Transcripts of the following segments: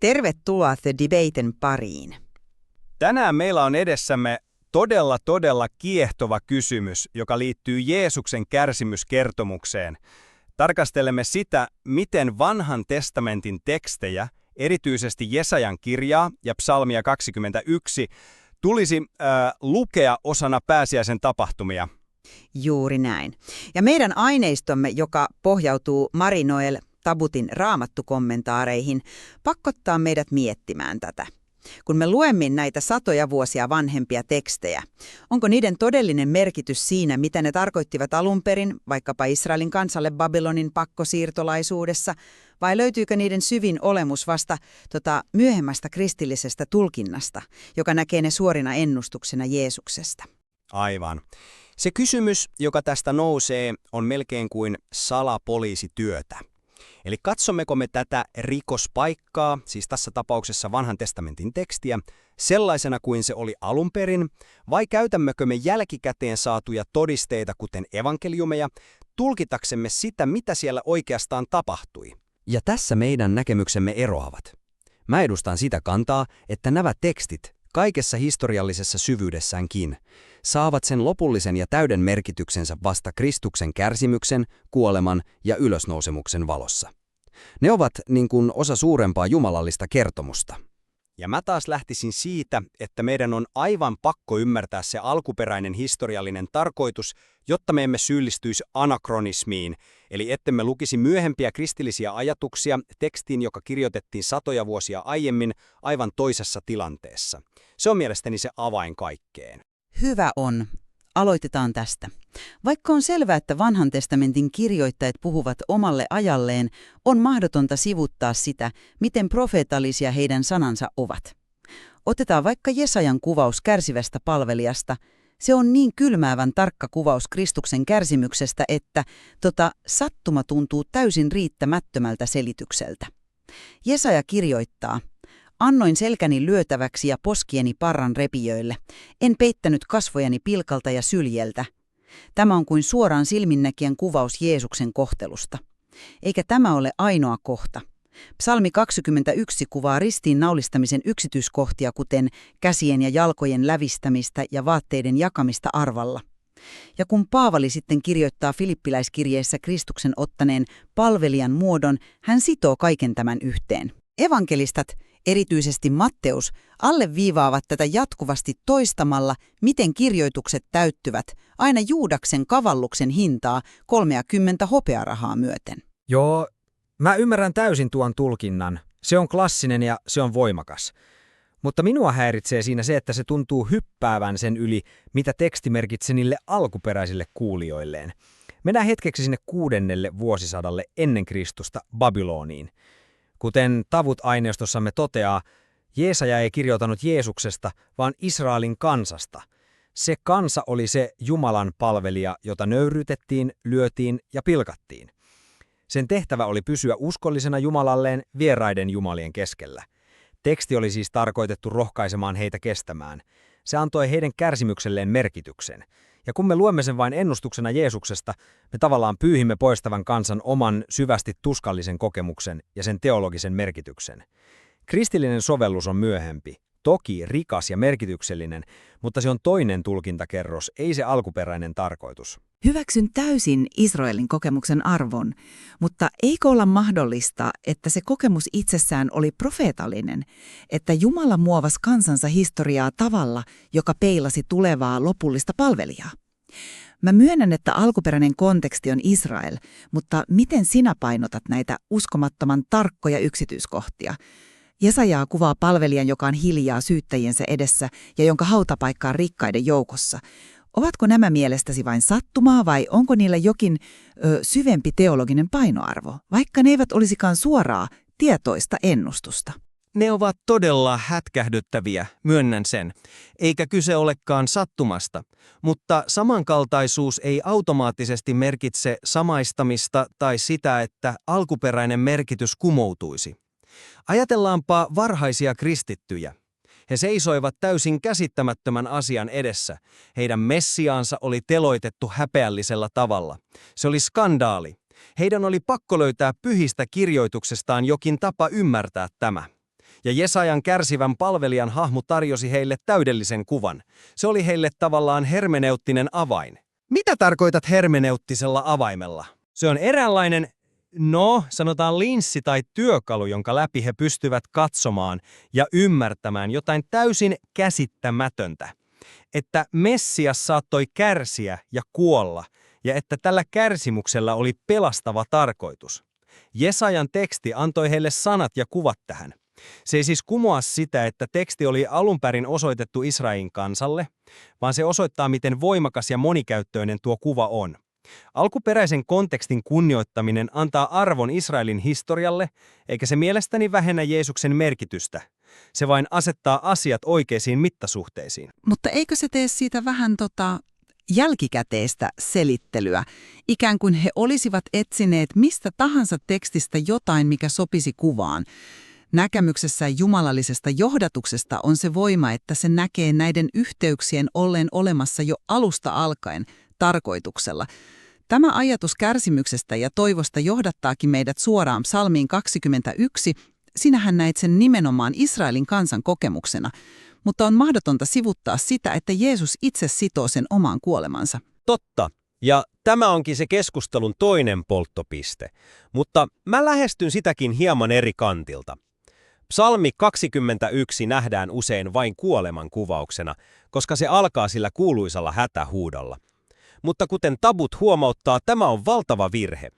Tervetuloa The Debaten pariin. Tänään meillä on edessämme todella kiehtova kysymys, joka liittyy Jeesuksen kärsimyskertomukseen. Tarkastelemme sitä, miten vanhan testamentin tekstejä, erityisesti Jesajan kirjaa ja psalmia 21, tulisi lukea osana pääsiäisen tapahtumia. Juuri näin. Ja meidän aineistomme, joka pohjautuu Mari-Noel Tabutin raamattukommentaareihin, pakottaa meidät miettimään tätä. Kun me luemme näitä satoja vuosia vanhempia tekstejä, onko niiden todellinen merkitys siinä, mitä ne tarkoittivat alun perin, vaikkapa Israelin kansalle Babylonin pakkosiirtolaisuudessa, vai löytyykö niiden syvin olemus vasta myöhemmästä kristillisestä tulkinnasta, joka näkee ne suorina ennustuksena Jeesuksesta? Aivan. Se kysymys, joka tästä nousee, on melkein kuin salapoliisityötä. Eli katsommeko me tätä rikospaikkaa, siis tässä tapauksessa vanhan testamentin tekstiä, sellaisena kuin se oli alun perin, vai käytämmekö me jälkikäteen saatuja todisteita, kuten evankeliumeja, tulkitaksemme sitä, mitä siellä oikeastaan tapahtui? Ja tässä meidän näkemyksemme eroavat. Mä edustan sitä kantaa, että nämä tekstit, kaikessa historiallisessa syvyydessäänkin, saavat sen lopullisen ja täyden merkityksensä vasta Kristuksen kärsimyksen, kuoleman ja ylösnousemuksen valossa. Ne ovat niin kuin osa suurempaa jumalallista kertomusta. Ja mä taas lähtisin siitä, että meidän on aivan pakko ymmärtää se alkuperäinen historiallinen tarkoitus, jotta me emme syyllistyisi anakronismiin, eli ettemme lukisi myöhempiä kristillisiä ajatuksia tekstiin, joka kirjoitettiin satoja vuosia aiemmin aivan toisessa tilanteessa. Se on mielestäni se avain kaikkeen. Hyvä on. Aloitetaan tästä. Vaikka on selvää, että vanhan testamentin kirjoittajat puhuvat omalle ajalleen, on mahdotonta sivuttaa sitä, miten profeetallisia heidän sanansa ovat. Otetaan vaikka Jesajan kuvaus kärsivästä palvelijasta. Se on niin kylmäävän tarkka kuvaus Kristuksen kärsimyksestä, että sattuma tuntuu täysin riittämättömältä selitykseltä. Jesaja kirjoittaa: "Annoin selkäni lyötäväksi ja poskieni parran repijöille. En peittänyt kasvojani pilkalta ja syljeltä." Tämä on kuin suoraan silminnäkijän kuvaus Jeesuksen kohtelusta. Eikä tämä ole ainoa kohta. Psalmi 21 kuvaa ristiinnaulistamisen yksityiskohtia, kuten käsien ja jalkojen lävistämistä ja vaatteiden jakamista arvalla. Ja kun Paavali sitten kirjoittaa filippiläiskirjeessä Kristuksen ottaneen palvelijan muodon, hän sitoo kaiken tämän yhteen. Evankelistat, erityisesti Matteus, alleviivaavat tätä jatkuvasti toistamalla, miten kirjoitukset täyttyvät, aina Juudaksen kavalluksen hintaa 30 hopearahaa myöten. Joo, mä ymmärrän täysin tuon tulkinnan. Se on klassinen ja se on voimakas. Mutta minua häiritsee siinä se, että se tuntuu hyppäävän sen yli, mitä teksti merkitsee niille alkuperäisille kuulijoilleen. Mennään hetkeksi sinne 6. vuosisadalle ennen Kristusta Babyloniin. Kuten Tavut-aineistossamme toteaa, Jeesaja ei kirjoitanut Jeesuksesta, vaan Israelin kansasta. Se kansa oli se Jumalan palvelija, jota nöyryytettiin, lyötiin ja pilkattiin. Sen tehtävä oli pysyä uskollisena Jumalalleen vieraiden jumalien keskellä. Teksti oli siis tarkoitettu rohkaisemaan heitä kestämään. Se antoi heidän kärsimykselleen merkityksen. Ja kun me luemme sen vain ennustuksena Jeesuksesta, me tavallaan pyyhimme pois tämän kansan oman syvästi tuskallisen kokemuksen ja sen teologisen merkityksen. Kristillinen sovellus on myöhempi, toki rikas ja merkityksellinen, mutta se on toinen tulkintakerros, ei se alkuperäinen tarkoitus. Hyväksyn täysin Israelin kokemuksen arvon, mutta eikö olla mahdollista, että se kokemus itsessään oli profeetallinen, että Jumala muovasi kansansa historiaa tavalla, joka peilasi tulevaa lopullista palvelijaa? Mä myönnän, että alkuperäinen konteksti on Israel, mutta miten sinä painotat näitä uskomattoman tarkkoja yksityiskohtia? Jesajaa kuvaa palvelijan, joka on hiljaa syyttäjiensä edessä ja jonka hautapaikka on rikkaiden joukossa. Ovatko nämä mielestäsi vain sattumaa vai onko niillä jokin syvempi teologinen painoarvo, vaikka ne eivät olisikaan suoraa tietoista ennustusta? Ne ovat todella hätkähdyttäviä, myönnän sen, eikä kyse olekaan sattumasta, mutta samankaltaisuus ei automaattisesti merkitse samaistamista tai sitä, että alkuperäinen merkitys kumoutuisi. Ajatellaanpa varhaisia kristittyjä. He seisoivat täysin käsittämättömän asian edessä. Heidän messiaansa oli teloitettu häpeällisellä tavalla. Se oli skandaali. Heidän oli pakko löytää pyhistä kirjoituksestaan jokin tapa ymmärtää tämä. Ja Jesajan kärsivän palvelijan hahmo tarjosi heille täydellisen kuvan. Se oli heille tavallaan hermeneuttinen avain. Mitä tarkoitat hermeneuttisella avaimella? Se on eräänlainen, sanotaan linssi tai työkalu, jonka läpi he pystyvät katsomaan ja ymmärtämään jotain täysin käsittämätöntä. Että Messias saattoi kärsiä ja kuolla, ja että tällä kärsimyksellä oli pelastava tarkoitus. Jesajan teksti antoi heille sanat ja kuvat tähän. Se ei siis kumoa sitä, että teksti oli alun perin osoitettu Israelin kansalle, vaan se osoittaa, miten voimakas ja monikäyttöinen tuo kuva on. Alkuperäisen kontekstin kunnioittaminen antaa arvon Israelin historialle, eikä se mielestäni vähennä Jeesuksen merkitystä. Se vain asettaa asiat oikeisiin mittasuhteisiin. Mutta eikö se tee siitä vähän jälkikäteistä selittelyä, ikään kuin he olisivat etsineet mistä tahansa tekstistä jotain, mikä sopisi kuvaan. Näkemyksessä jumalallisesta johdatuksesta on se voima, että se näkee näiden yhteyksien olleen olemassa jo alusta alkaen tarkoituksella. Tämä ajatus kärsimyksestä ja toivosta johdattaakin meidät suoraan psalmiin 21. Sinähän näit sen nimenomaan Israelin kansan kokemuksena, mutta on mahdotonta sivuttaa sitä, että Jeesus itse sitoo sen omaan kuolemansa. Totta. Ja tämä onkin se keskustelun toinen polttopiste. Mutta mä lähestyn sitäkin hieman eri kantilta. Psalmi 21 nähdään usein vain kuoleman kuvauksena, koska se alkaa sillä kuuluisalla hätähuudolla. Mutta kuten Tabut huomauttaa, tämä on valtava virhe.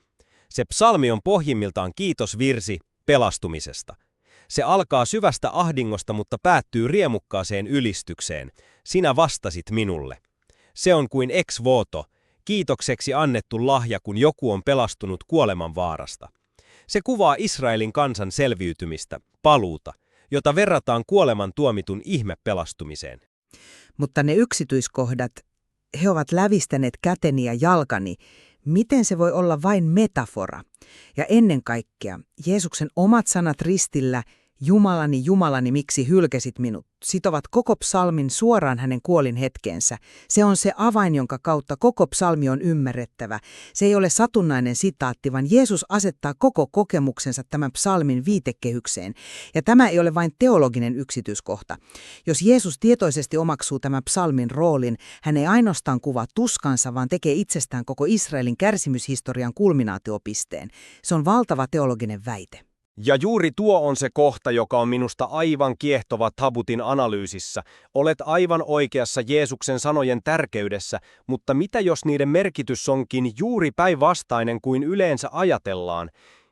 Se psalmi on pohjimmiltaan kiitosvirsi pelastumisesta. Se alkaa syvästä ahdingosta, mutta päättyy riemukkaaseen ylistykseen. Sinä vastasit minulle. Se on kuin ex voto, kiitokseksi annettu lahja, kun joku on pelastunut kuoleman vaarasta. Se kuvaa Israelin kansan selviytymistä, paluuta, jota verrataan kuoleman tuomitun ihmepelastumiseen. Mutta ne yksityiskohdat, he ovat lävistäneet käteni ja jalkani. Miten se voi olla vain metafora? Ja ennen kaikkea, Jeesuksen omat sanat ristillä, Jumalani, Jumalani, miksi hylkäsit minut, sitovat koko psalmin suoraan hänen kuolin hetkeensä. Se on se avain, jonka kautta koko psalmi on ymmärrettävä. Se ei ole satunnainen sitaatti, vaan Jeesus asettaa koko kokemuksensa tämän psalmin viitekehykseen. Ja tämä ei ole vain teologinen yksityiskohta. Jos Jeesus tietoisesti omaksuu tämän psalmin roolin, hän ei ainoastaan kuvaa tuskansa, vaan tekee itsestään koko Israelin kärsimyshistorian kulminaatiopisteen. Se on valtava teologinen väite. Ja juuri tuo on se kohta, joka on minusta aivan kiehtova Tabutin analyysissä. Olet aivan oikeassa Jeesuksen sanojen tärkeydessä, mutta mitä jos niiden merkitys onkin juuri päinvastainen kuin yleensä ajatellaan?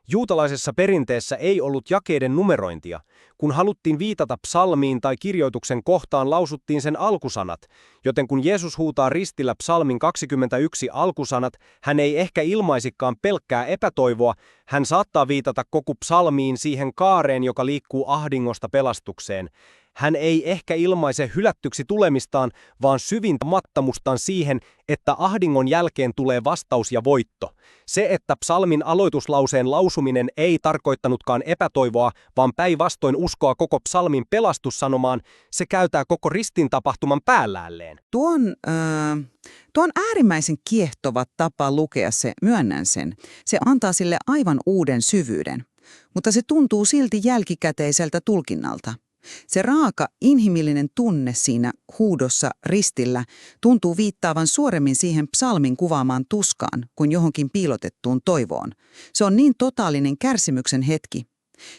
Juutalaisessa perinteessä ei ollut jakeiden numerointia. Kun haluttiin viitata psalmiin tai kirjoituksen kohtaan, lausuttiin sen alkusanat, joten kun Jeesus huutaa ristillä psalmin 21 alkusanat, hän ei ehkä ilmaisikaan pelkkää epätoivoa, hän saattaa viitata koko psalmiin siihen kaareen, joka liikkuu ahdingosta pelastukseen. Hän ei ehkä ilmaise hylättyksi tulemistaan, vaan syvintä mattamustaan siihen, että ahdingon jälkeen tulee vastaus ja voitto. Se, että psalmin aloituslauseen lausuminen ei tarkoittanutkaan epätoivoa, vaan päinvastoin uskoa koko psalmin pelastussanomaan, se käytää koko ristin tapahtuman päällälleen. Tuo on äärimmäisen kiehtova tapa lukea se, myönnän sen. Se antaa sille aivan uuden syvyyden, mutta se tuntuu silti jälkikäteiseltä tulkinnalta. Se raaka, inhimillinen tunne siinä huudossa ristillä tuntuu viittaavan suoremmin siihen psalmin kuvaamaan tuskaan kuin johonkin piilotettuun toivoon. Se on niin totaalinen kärsimyksen hetki.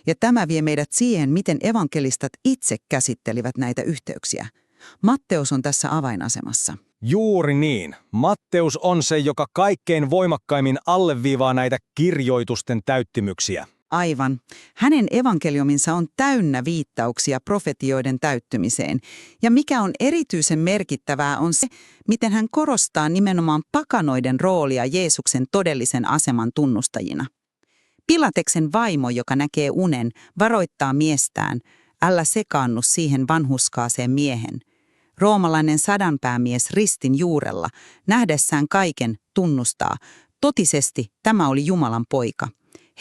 Ja tämä vie meidät siihen, miten evankelistat itse käsittelivät näitä yhteyksiä. Matteus on tässä avainasemassa. Juuri niin. Matteus on se, joka kaikkein voimakkaimmin alleviivaa näitä kirjoitusten täyttymyksiä. Aivan. Hänen evankeliuminsa on täynnä viittauksia profetioiden täyttymiseen. Ja mikä on erityisen merkittävää on se, miten hän korostaa nimenomaan pakanoiden roolia Jeesuksen todellisen aseman tunnustajina. Pilateksen vaimo, joka näkee unen, varoittaa miestään, älä sekaannu siihen vanhurskaaseen miehen. Roomalainen sadanpäämies ristin juurella, nähdessään kaiken, tunnustaa, totisesti tämä oli Jumalan poika.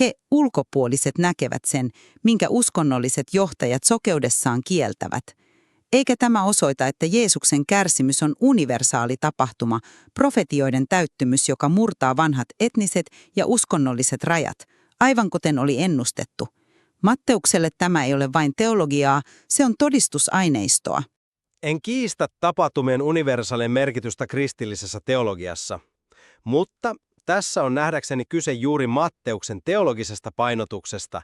He ulkopuoliset näkevät sen, minkä uskonnolliset johtajat sokeudessaan kieltävät. Eikä tämä osoita, että Jeesuksen kärsimys on universaali tapahtuma, profetioiden täyttymys, joka murtaa vanhat etniset ja uskonnolliset rajat, aivan kuten oli ennustettu, Matteukselle tämä ei ole vain teologiaa, se on todistusaineistoa. En kiistä tapahtumien universaalien merkitystä kristillisessä teologiassa, mutta tässä on nähdäkseni kyse juuri Matteuksen teologisesta painotuksesta,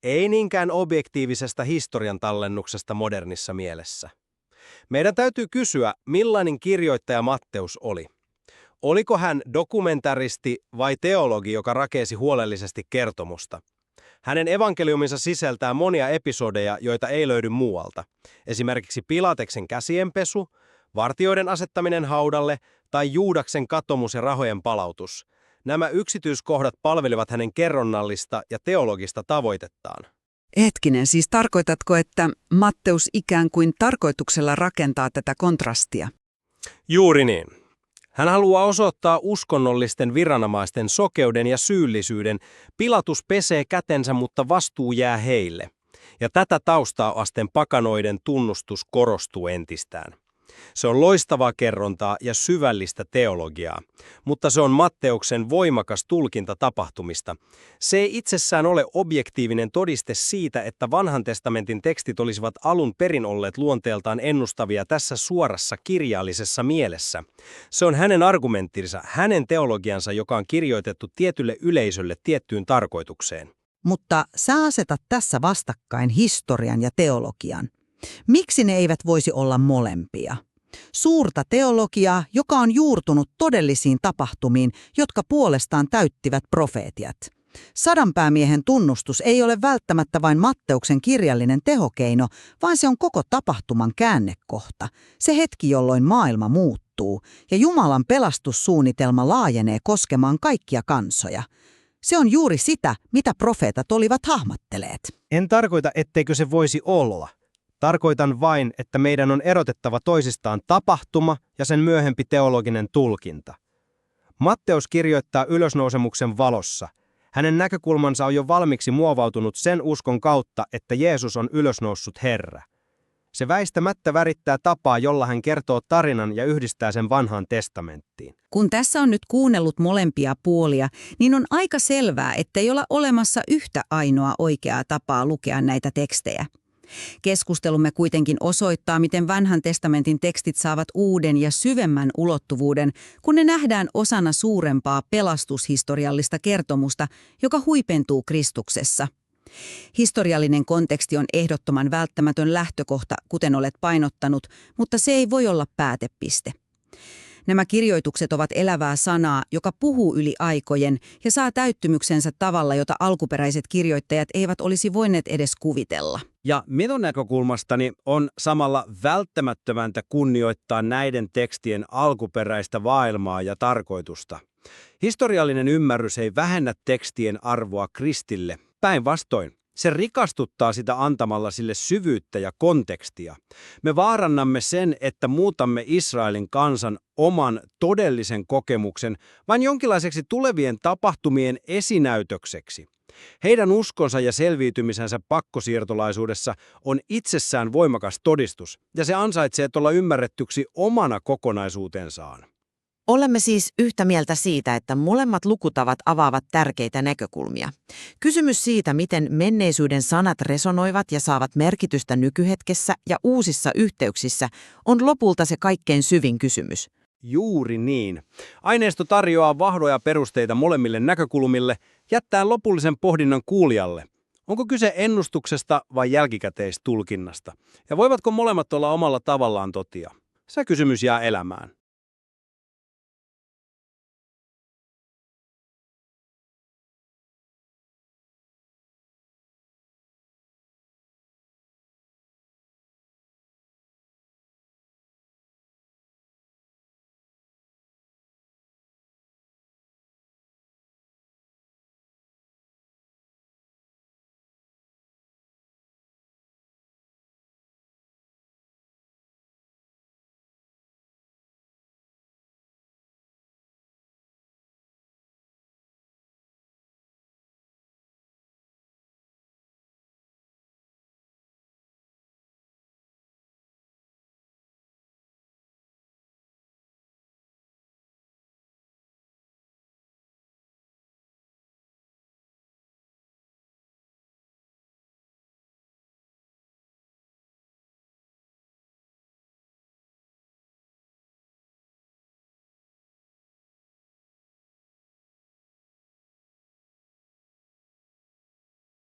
ei niinkään objektiivisesta historian tallennuksesta modernissa mielessä. Meidän täytyy kysyä, millainen kirjoittaja Matteus oli. Oliko hän dokumentaristi vai teologi, joka rakensi huolellisesti kertomusta? Hänen evankeliuminsa sisältää monia episodeja, joita ei löydy muualta. Esimerkiksi Pilateksen käsienpesu, vartijoiden asettaminen haudalle tai Juudaksen katomus ja rahojen palautus. Nämä yksityiskohdat palvelivat hänen kerronnallista ja teologista tavoitettaan. Hetkinen, siis tarkoitatko, että Matteus ikään kuin tarkoituksella rakentaa tätä kontrastia? Juuri niin. Hän haluaa osoittaa uskonnollisten viranomaisten sokeuden ja syyllisyyden. Pilatus pesee kätensä, mutta vastuu jää heille. Ja tätä taustaa vasten pakanoiden tunnustus korostuu entistään. Se on loistavaa kerrontaa ja syvällistä teologiaa, mutta se on Matteuksen voimakas tulkinta tapahtumista. Se ei itsessään ole objektiivinen todiste siitä, että vanhan testamentin tekstit olisivat alun perin olleet luonteeltaan ennustavia tässä suorassa kirjallisessa mielessä. Se on hänen argumenttinsa, hänen teologiansa, joka on kirjoitettu tietylle yleisölle tiettyyn tarkoitukseen. Mutta sä asetat tässä vastakkain historian ja teologian. Miksi ne eivät voisi olla molempia? Suurta teologiaa, joka on juurtunut todellisiin tapahtumiin, jotka puolestaan täyttivät profeetiat. Sadanpäämiehen tunnustus ei ole välttämättä vain Matteuksen kirjallinen tehokeino, vaan se on koko tapahtuman käännekohta. Se hetki, jolloin maailma muuttuu ja Jumalan pelastussuunnitelma laajenee koskemaan kaikkia kansoja. Se on juuri sitä, mitä profeetat olivat hahmotteleet. En tarkoita, etteikö se voisi olla. Tarkoitan vain, että meidän on erotettava toisistaan tapahtuma ja sen myöhempi teologinen tulkinta. Matteus kirjoittaa ylösnousemuksen valossa. Hänen näkökulmansa on jo valmiiksi muovautunut sen uskon kautta, että Jeesus on ylösnoussut Herra. Se väistämättä värittää tapaa, jolla hän kertoo tarinan ja yhdistää sen vanhaan testamenttiin. Kun tässä on nyt kuunnellut molempia puolia, niin on aika selvää, ettei ole olemassa yhtä ainoa oikeaa tapaa lukea näitä tekstejä. Keskustelumme kuitenkin osoittaa, miten vanhan testamentin tekstit saavat uuden ja syvemmän ulottuvuuden, kun ne nähdään osana suurempaa pelastushistoriallista kertomusta, joka huipentuu Kristuksessa. Historiallinen konteksti on ehdottoman välttämätön lähtökohta, kuten olet painottanut, mutta se ei voi olla päätepiste. Nämä kirjoitukset ovat elävää sanaa, joka puhuu yli aikojen ja saa täyttymyksensä tavalla, jota alkuperäiset kirjoittajat eivät olisi voineet edes kuvitella. Ja minun näkökulmastani on samalla välttämättömäntä kunnioittaa näiden tekstien alkuperäistä maailmaa ja tarkoitusta. Historiallinen ymmärrys ei vähennä tekstien arvoa kristille. Päinvastoin, se rikastuttaa sitä antamalla sille syvyyttä ja kontekstia. Me vaarannamme sen, että muutamme Israelin kansan oman todellisen kokemuksen vain jonkinlaiseksi tulevien tapahtumien esinäytökseksi. Heidän uskonsa ja selviytymisensä pakkosiirtolaisuudessa on itsessään voimakas todistus, ja se ansaitsee olla ymmärrettyksi omana kokonaisuutensaan. Olemme siis yhtä mieltä siitä, että molemmat lukutavat avaavat tärkeitä näkökulmia. Kysymys siitä, miten menneisyyden sanat resonoivat ja saavat merkitystä nykyhetkessä ja uusissa yhteyksissä, on lopulta se kaikkein syvin kysymys. Juuri niin. Aineisto tarjoaa vahvoja perusteita molemmille näkökulmille, jättää lopullisen pohdinnan kuulijalle. Onko kyse ennustuksesta vai jälkikäteistulkinnasta? Ja voivatko molemmat olla omalla tavallaan totia? Se kysymys jää elämään.